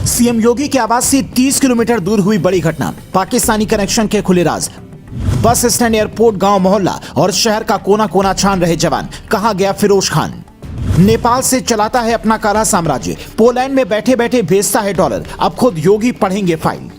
CM योगी के आवास से 30 किलोमीटर दूर हुई बड़ी घटना। पाकिस्तानी कनेक्शन के खुले राज। बस स्टैंड, एयरपोर्ट, गांव, मोहल्ला और शहर का कोना कोना छान रहे जवान। कहां गया फिरोज खान? नेपाल से चलाता है अपना काला साम्राज्य। पोलैंड में बैठे बैठे भेजता है डॉलर। अब खुद योगी पढ़ेंगे फाइल।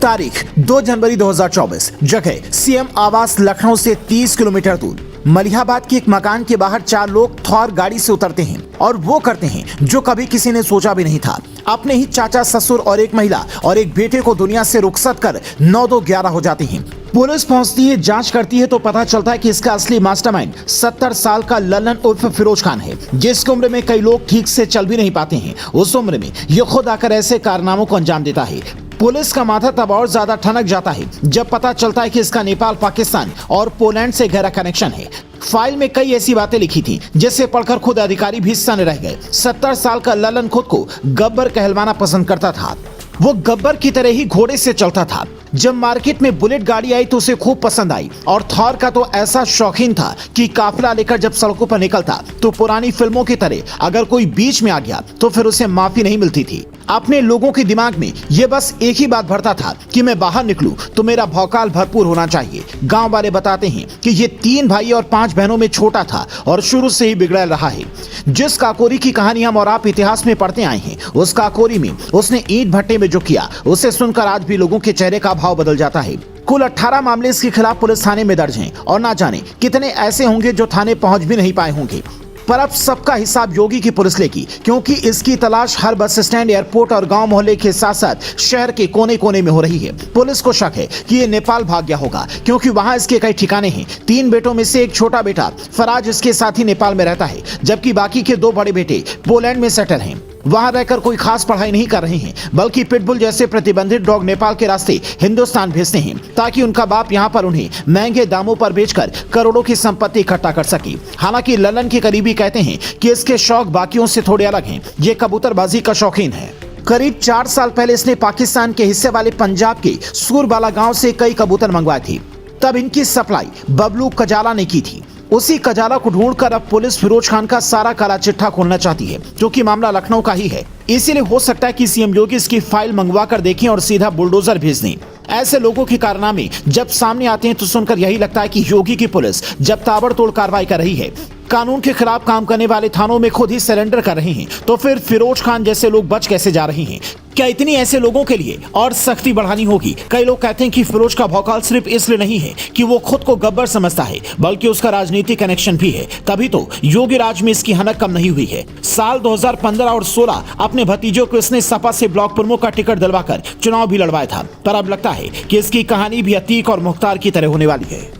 तारीख 2 जनवरी 2024। जगह सीएम आवास, लखनऊ से 30 किलोमीटर दूर। मलिहाबाद के एक मकान के बाहर 4 लोग थौर गाड़ी से उतरते हैं और वो करते हैं जो कभी किसी ने सोचा भी नहीं था। अपने ही चाचा, ससुर और एक महिला और एक बेटे को दुनिया से रुखसत कर 9-2-11 हो जाते हैं। पुलिस पहुंचती है, जांच करती है तो पता चलता है कि इसका असली मास्टरमाइंड 70 साल का ललन उर्फ फिरोज खान है, जिसकी उम्र में कई लोग ठीक से चल भी नहीं पाते हैं। उस उम्र में ये खुद आकर ऐसे कारनामों को अंजाम देता है। पुलिस का माथा तब और ज्यादा ठनक जाता है जब पता चलता है कि इसका नेपाल, पाकिस्तान और पोलैंड से गहरा कनेक्शन है। फाइल में कई ऐसी बातें लिखी थी जिसे पढ़कर खुद अधिकारी भी सन्न रह गए। 70 साल का ललन खुद को गब्बर कहलवाना पसंद करता था। वो गब्बर की तरह ही घोड़े से चलता था। जब मार्केट में बुलेट गाड़ी आई तो उसे खूब पसंद आई और थॉर का तो ऐसा शौकीन था कि काफिला लेकर जब सड़कों पर निकलता तो पुरानी फिल्मों की तरह अगर कोई बीच में आ गया तो फिर उसे माफी नहीं मिलती थी। अपने लोगों के दिमाग में ये बस एक ही बात भरता था कि मैं बाहर निकलूं तो मेरा भौकाल भरपूर होना चाहिए। गांव वाले बताते हैं कि ये 3 भाई और 5 बहनों में छोटा था और शुरू से ही बिगड़ैल रहा है। जिस काकोरी की कहानी हम और आप इतिहास में पढ़ते आए हैं, उस काकोरी में उसने ईंट भट्टे में जो किया उसे सुनकर आज भी लोगों के चेहरे का भाव बदल जाता है। कुल 18 मामले इसके खिलाफ पुलिस थाने में दर्ज हैं और ना जाने कितने ऐसे होंगे जो थाने पहुंच भी नहीं पाए होंगे। पर अब सबका हिसाब योगी की पुलिस लेगी, क्योंकि इसकी तलाश हर बस स्टैंड, एयरपोर्ट और गांव मोहल्ले के साथ साथ शहर के कोने कोने में हो रही है। पुलिस को शक है कि ये नेपाल भाग गया होगा, क्योंकि वहां इसके कई ठिकाने हैं। 3 बेटों में से एक छोटा बेटा फराज इसके साथ ही नेपाल में रहता है, जबकि बाकी के 2 बड़े बेटे पोलैंड में सेटल हैं। वहां रहकर कोई खास पढ़ाई नहीं कर रहे हैं, बल्कि पिटबुल जैसे प्रतिबंधित डॉग नेपाल के रास्ते हिंदुस्तान भेजते हैं ताकि उनका बाप यहां पर उन्हें महंगे दामों पर बेचकर करोड़ों की संपत्ति इकट्ठा कर सके। हालांकि ललन के करीबी कहते हैं कि इसके शौक बाकियों से थोड़े अलग हैं। ये कबूतरबाजी का शौकीन है। करीब 4 साल पहले इसने पाकिस्तान के हिस्से वाले पंजाब के सूरबाला गांव से कई कबूतर मंगवाए थे। तब इनकी सप्लाई बबलू कजाला ने की थी। उसी कजाला को ढूंढकर अब पुलिस फिरोज खान का सारा काला चिट्ठा खोलना चाहती है, क्योंकि मामला लखनऊ का ही है। इसीलिए हो सकता है कि सीएम योगी इसकी फाइल मंगवा कर देखें और सीधा बुलडोजर भेज दें। ऐसे लोगों के कारनामे जब सामने आते हैं तो सुनकर यही लगता है कि योगी की पुलिस जब ताबड़तोड़ कार्रवाई कर रही है, कानून के खिलाफ काम करने वाले थानों में खुद ही सरेंडर कर रहे हैं, तो फिर फिरोज खान जैसे लोग बच कैसे जा रहे हैं? क्या इतनी ऐसे लोगों के लिए और सख्ती बढ़ानी होगी? कई लोग कहते हैं कि फिरोज का भौकाल सिर्फ इसलिए नहीं है कि वो खुद को गब्बर समझता है, बल्कि उसका राजनीतिक कनेक्शन भी है। तभी तो योगी राज में इसकी हनक कम नहीं हुई है। साल 2015 और 16 अपने भतीजों को इसने सपा से ब्लॉक प्रमुख का टिकट दिलवाकर चुनाव भी लड़वाया था। पर अब लगता है कि इसकी कहानी भी अतीक और मुख्तार की तरह होने वाली है।